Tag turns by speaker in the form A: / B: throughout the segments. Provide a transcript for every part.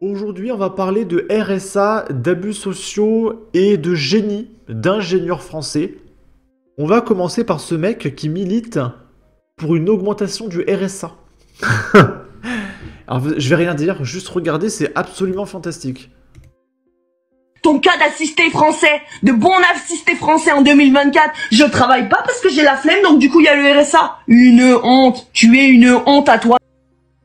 A: Aujourd'hui, on va parler de RSA, d'abus sociaux et de génie d'ingénieurs français. On va commencer par ce mec qui milite pour une augmentation du RSA. Alors, je vais rien dire, juste regarder, c'est absolument fantastique.
B: Ton cas d'assisté français, de bon assisté français en 2024, je travaille pas parce que j'ai la flemme, donc du coup il y a le RSA. Une honte, tu es une honte à toi.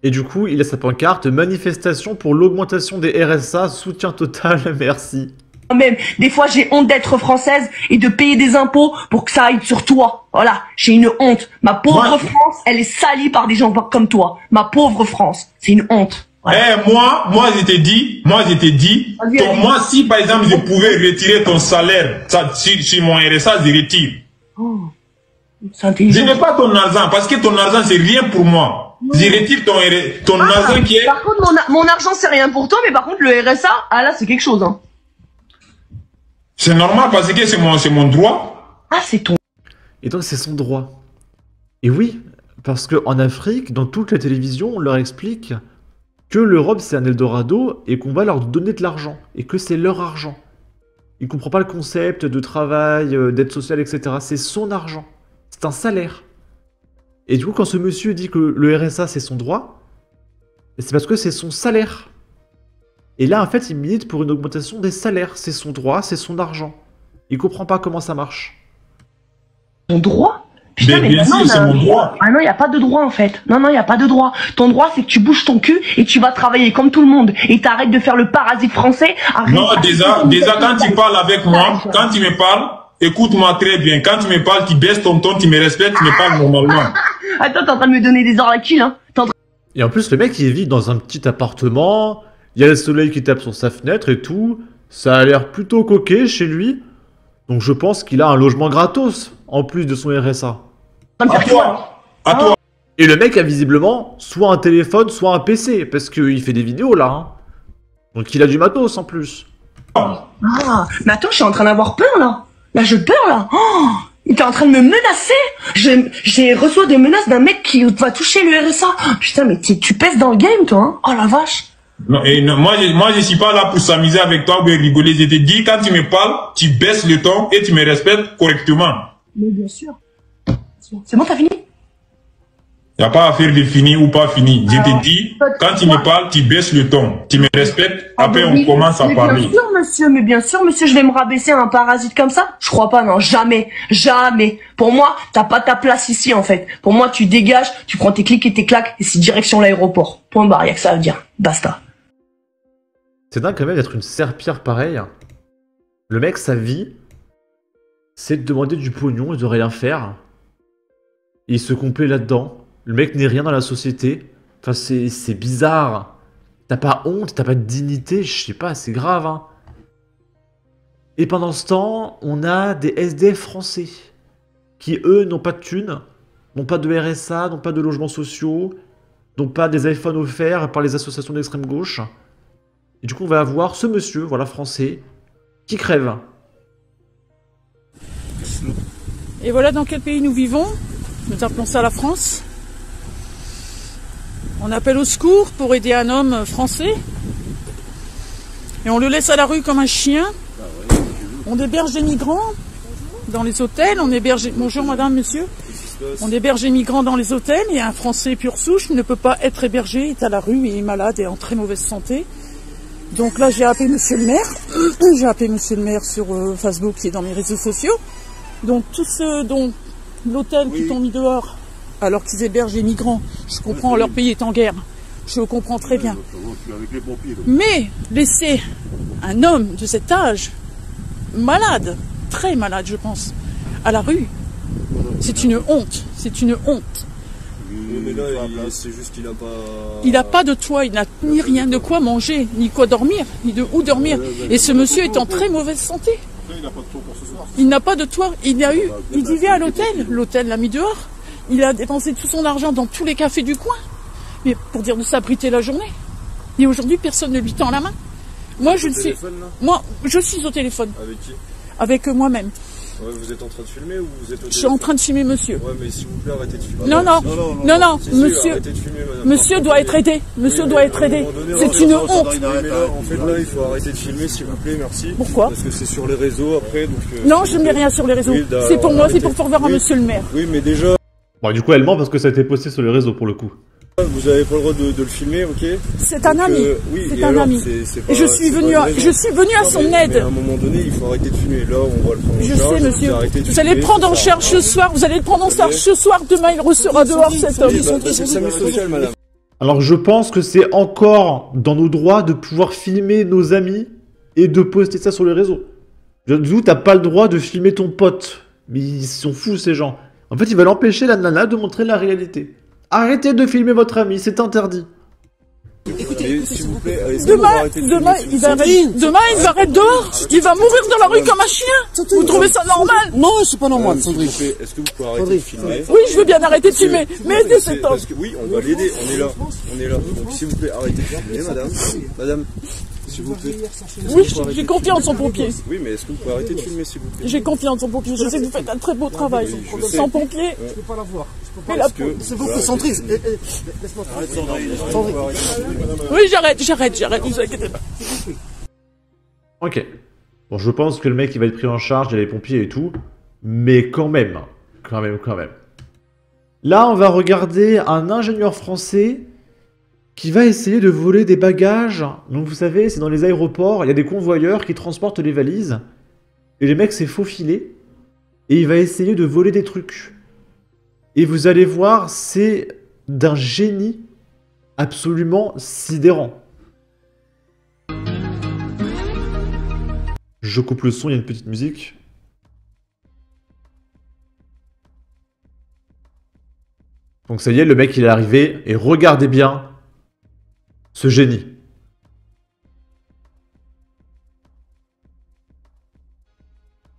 A: Et du coup, il a sa pancarte, manifestation pour l'augmentation des RSA, soutien total, merci.
B: Même, des fois j'ai honte d'être française et de payer des impôts pour que ça aille sur toi. Voilà, j'ai une honte. Ma pauvre France, elle est salie par des gens comme toi. Ma pauvre France, c'est une honte.
C: Voilà. Moi je t'ai dit, moi si par exemple je pouvais retirer ton salaire sur mon RSA, je retire.
B: Oh, c'est intelligent.
C: Je n'ai pas ton argent parce que ton argent c'est rien pour moi. Je retire ton argent qui est...
B: Par contre, mon argent c'est rien pour toi, mais par contre le RSA, ah là c'est quelque chose. Hein.
C: C'est normal parce que c'est mon droit.
B: Ah c'est ton...
A: Et donc c'est son droit. Et oui, parce qu'en Afrique, dans toute la télévision, on leur explique que l'Europe c'est un Eldorado et qu'on va leur donner de l'argent. Et que c'est leur argent. Il ne comprend pas le concept de travail, d'aide sociale, etc. C'est son argent. C'est un salaire. Et du coup, quand ce monsieur dit que le RSA c'est son droit, c'est parce que c'est son salaire. Et là, en fait, il milite pour une augmentation des salaires. C'est son droit, c'est son argent. Il comprend pas comment ça marche.
B: Ton droit? Putain, mais
C: bien sûr, c'est mon droit.
B: Ah non, il n'y a pas de droit en fait. Non, il n'y a pas de droit. Ton droit, c'est que tu bouges ton cul et tu vas travailler comme tout le monde. Et t'arrêtes de faire le parasite français.
C: Non, déjà, quand tu parles avec moi, quand tu me parles, écoute-moi très bien. Quand tu me parles, tu baisses ton ton, tu me respectes, tu me parles normalement.
B: Attends, t'es en train de me donner des oracles, hein.
A: Et en plus, le mec, il vit dans un petit appartement. Il y a le soleil qui tape sur sa fenêtre et tout. Ça a l'air plutôt coquet chez lui. Donc je pense qu'il a un logement gratos, en plus de son RSA.
C: À toi.
A: Et le mec a visiblement soit un téléphone, soit un PC, parce qu'il fait des vidéos là. Hein. Donc il a du matos en plus.
B: Ah, mais attends, je suis en train d'avoir peur là. Là, je peur là. Oh, il est en train de me menacer. J'ai reçu des menaces d'un mec qui va toucher le RSA. Putain, mais tu pèses dans le game toi, hein. Oh la vache.
C: Non, moi je suis pas là pour s'amuser avec toi ou rigoler. Je te dis, quand tu me parles, tu baisses le ton et tu me respectes correctement.
B: Mais bien sûr. C'est bon, t'as fini?
C: Il n'y a pas à faire de fini ou pas fini. Je te dis, quand tu me parles, tu baisses le ton. Tu me respectes, après on commence à parler.
B: Bien sûr, monsieur, mais bien sûr, monsieur, je vais me rabaisser à un parasite comme ça? Je crois pas, non, jamais. Jamais. Pour moi, t'as pas ta place ici, en fait. Pour moi, tu dégages, tu prends tes clics et tes claques, et c'est direction l'aéroport. Point barre, y'a que ça à dire. Basta.
A: C'est dingue quand même d'être une serpillère pareille. Le mec, sa vie, c'est de demander du pognon et de rien faire. Et il se complaît là-dedans. Le mec n'est rien dans la société. Enfin, c'est bizarre. T'as pas honte, t'as pas de dignité, je sais pas, c'est grave, hein. Et pendant ce temps, on a des SDF français qui, eux, n'ont pas de thunes, n'ont pas de RSA, n'ont pas de logements sociaux, n'ont pas des iPhones offerts par les associations d'extrême gauche. Et du coup, on va avoir ce monsieur, voilà, français, qui crève.
D: Et voilà dans quel pays nous vivons. Nous appelons ça la France. On appelle au secours pour aider un homme français. Et on le laisse à la rue comme un chien. On héberge des migrants dans les hôtels. On héberge... Bonjour madame, monsieur. On héberge des migrants dans les hôtels. Et un Français pure souche ne peut pas être hébergé. Il est à la rue, il est malade et en très mauvaise santé. Donc là, j'ai appelé monsieur le maire. J'ai appelé monsieur le maire sur Facebook et dans mes réseaux sociaux. Donc tous ceux dont l'hôtel qui t'ont mis dehors alors qu'ils hébergent les migrants, je comprends, leur pays est en guerre. Je le comprends très bien. Mais laisser un homme de cet âge, malade, très malade je pense, à la rue, c'est une honte. C'est une honte.
E: Mais là, c'est juste qu'il a pas...
D: Il n'a pas de toit, il n'a ni rien de quoi manger, ni quoi dormir, ni de où dormir. Et ce monsieur est en très mauvaise santé.
E: Il n'a pas de toit pour ce soir.
D: Il n'a pas de toit, il vivait à l'hôtel. L'hôtel l'a mis dehors. Il a dépensé tout son argent dans tous les cafés du coin. Mais pour dire de s'abriter la journée. Et aujourd'hui, personne ne lui tend la main. Moi, je ne sais... Moi, je suis au téléphone.
E: Avec qui?
D: Avec moi-même.
E: Ouais, vous êtes en train de filmer ou vous êtes au
D: Je suis en train de filmer monsieur.
E: Ouais, mais s'il vous plaît, arrêtez de filmer.
D: Non, non, non,
E: Si, si,
D: monsieur.
E: arrêtez de filmer, madame.
D: Monsieur doit être aidé. Monsieur doit être aidé. C'est une honte.
E: Oui, mais là, en fait, là, il faut arrêter de filmer, s'il vous plaît, merci.
D: Pourquoi?
E: Parce que c'est sur les réseaux après, donc...
D: Non, je ne mets rien sur les réseaux.
E: Oui,
D: C'est pour moi, c'est pour
E: arrêtez.
D: faire voir à
E: Oui.
D: monsieur le maire.
E: Oui, mais déjà,
A: Bon, du coup, elle ment parce que ça a été posté sur les réseaux pour le coup.
E: vous avez pas le droit de le filmer, ok?
D: C'est un
E: Donc,
D: ami.
E: oui,
D: C'est
E: et
D: un
E: alors,
D: ami.
E: c'est pas-
D: Et je suis
E: c'est pas
D: venu
E: une
D: à
E: raison.
D: son
E: Non, mais
D: aide.
E: à un moment donné, il faut arrêter de filmer. Là, on va le prendre en
D: Je
E: charge.
D: sais, monsieur.
E: Arrêtez de
D: Vous allez le
E: filmer,
D: prendre en
E: ça
D: charge
E: sert à
D: ce soir. Vous allez le prendre en charge ce soir. Demain, il sera dehors, cet homme.
E: rien. Bah, c'est le SAMU social, madame.
A: Alors je pense que c'est encore dans nos droits de pouvoir filmer nos amis et de poster ça sur les réseaux. D'où t'as pas le droit de filmer ton pote. Mais ils sont fous ces gens. En fait, ils veulent empêcher la nana de montrer la réalité. Arrêtez de filmer votre ami, c'est interdit.
E: Écoutez, s'il vous plaît, est-ce que vous
D: Demain,
E: arrêtez de filmer,
D: demain,
E: s'il vous
D: il
E: plaît
D: va arrêter dehors. Il va mourir dans la rue comme un chien. Vous trouvez ça normal?
F: Non, c'est pas normal,
E: S'il vous
F: Sandrine.
E: plaît, est-ce que vous pouvez arrêter de filmer?
D: Oui, je veux bien arrêter de filmer. Mais aidez cet homme.
E: Parce que oui, on va l'aider, on est là. On est là. Donc s'il vous plaît, arrêtez de filmer, madame. Madame, s'il vous plaît.
D: Oui, j'ai confiance en pompiers.
E: Oui, mais est-ce que vous pouvez arrêter de filmer, s'il vous plaît?
D: J'ai confiance en pompiers. Je sais que vous faites un très beau travail.
E: je sais.
D: Sans pompiers,
F: Je peux pas la voir.
D: mais la...
F: C'est vous que Sandrine. Laisse-moi tranquille.
D: Oui, j'arrête, vous inquiétez pas.
A: Ok. Bon, je pense que le mec il va être pris en charge, il y a les pompiers et tout. Mais quand même. Quand même. Là, on va regarder un ingénieur français qui va essayer de voler des bagages. Donc vous savez, c'est dans les aéroports, il y a des convoyeurs qui transportent les valises. Et le mec s'est faufilé. Et il va essayer de voler des trucs. Et vous allez voir, c'est d'un génie absolument sidérant. Je coupe le son, il y a une petite musique. Donc ça y est, le mec il est arrivé, et regardez bien ce génie.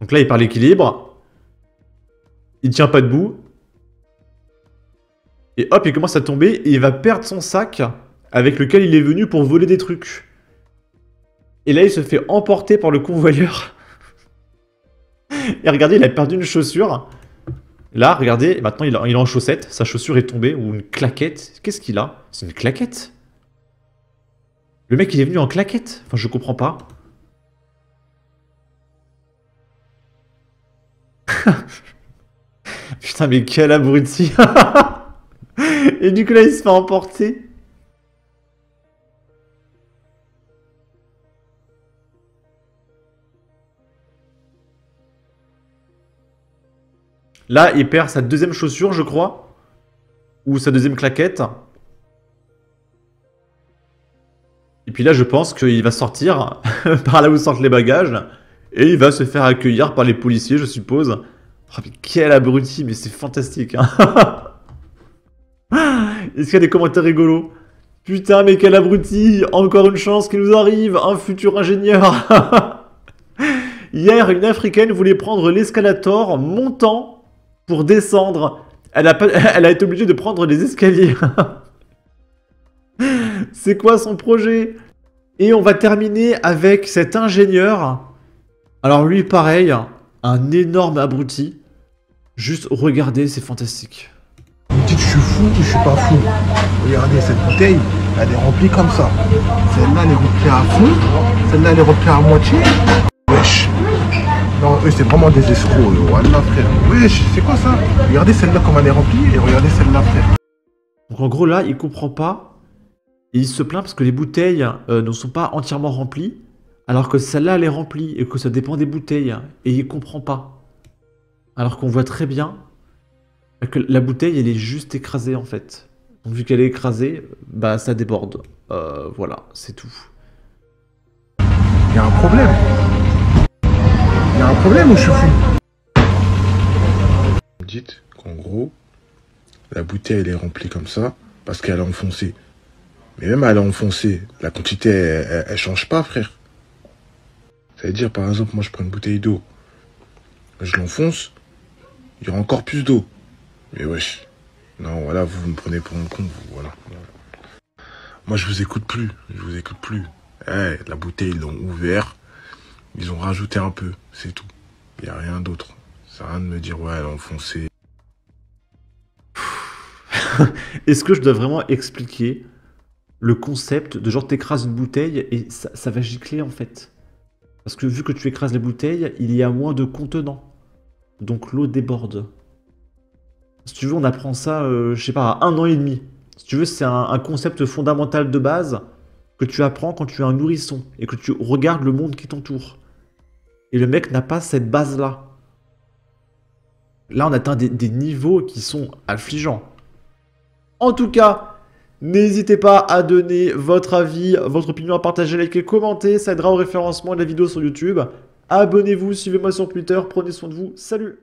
A: Donc là il perd l'équilibre, il tient pas debout, et hop il commence à tomber, et il va perdre son sac avec lequel il est venu pour voler des trucs. Et là il se fait emporter par le convoyeur. Et regardez, il a perdu une chaussure. Là, regardez, maintenant il est en chaussette, sa chaussure est tombée, ou une claquette. Qu'est-ce qu'il a? C'est une claquette? Le mec il est venu en claquette? Enfin, je comprends pas. Putain, mais quel abruti. Et du coup là, il se fait emporter. Là, il perd sa deuxième chaussure, je crois. Ou sa deuxième claquette. Et puis là, je pense qu'il va sortir par là où sortent les bagages. Et il va se faire accueillir par les policiers, je suppose. Oh, mais quel abruti, mais c'est fantastique. Hein. Est-ce qu'il y a des commentaires rigolos? Putain, mais quel abruti. Encore une chance qui nous arrive. Un futur ingénieur. Hier, une Africaine voulait prendre l'escalator montant pour descendre. Elle a été obligée de prendre les escaliers. C'est quoi son projet? Et on va terminer avec cet ingénieur. Alors lui, pareil, un énorme abruti. Juste regardez, c'est fantastique.
G: Vous dites je suis fou ou je suis pas fou? Regardez cette bouteille, elle est remplie comme ça. Celle-là elle est remplie à fond, celle-là elle est remplie à moitié. Wesh. Non, eux c'est vraiment des escrocs, wallah frère. Wesh, c'est quoi ça? Regardez celle-là comme elle est remplie et regardez celle-là frère.
A: Donc en gros là, il comprend pas. Et il se plaint parce que les bouteilles ne sont pas entièrement remplies. Alors que celle-là elle est remplie et que ça dépend des bouteilles. Et il comprend pas. Alors qu'on voit très bien que la bouteille elle est juste écrasée en fait. Donc vu qu'elle est écrasée, bah ça déborde. Voilà, c'est tout.
G: Il y a un problème. Il y a un problème ou je suis fou?
H: Vous dites qu'en gros, la bouteille elle est remplie comme ça parce qu'elle est enfoncée. Mais même elle est enfoncée, la quantité elle change pas frère. Ça veut dire par exemple moi je prends une bouteille d'eau, je l'enfonce, il y aura encore plus d'eau. Mais wesh, non voilà vous me prenez pour un con, vous, voilà. Moi je vous écoute plus. La bouteille ils l'ont ouvert, ils ont rajouté un peu, c'est tout. Il n'y a rien d'autre. Ça sert à rien de me dire, ouais, elle a enfoncé.
A: Est-ce que je dois vraiment expliquer le concept de genre t'écrases une bouteille et ça va gicler en fait? Parce que vu que tu écrases les bouteilles, il y a moins de contenant. Donc l'eau déborde. Si tu veux, on apprend ça, je sais pas, à 1 an et demi. Si tu veux, c'est un concept fondamental de base que tu apprends quand tu es un nourrisson et que tu regardes le monde qui t'entoure. Et le mec n'a pas cette base-là. Là, on atteint des niveaux qui sont affligeants. En tout cas, n'hésitez pas à donner votre avis, votre opinion, à partager, liker, commenter. Ça aidera au référencement de la vidéo sur YouTube. Abonnez-vous, suivez-moi sur Twitter. Prenez soin de vous. Salut!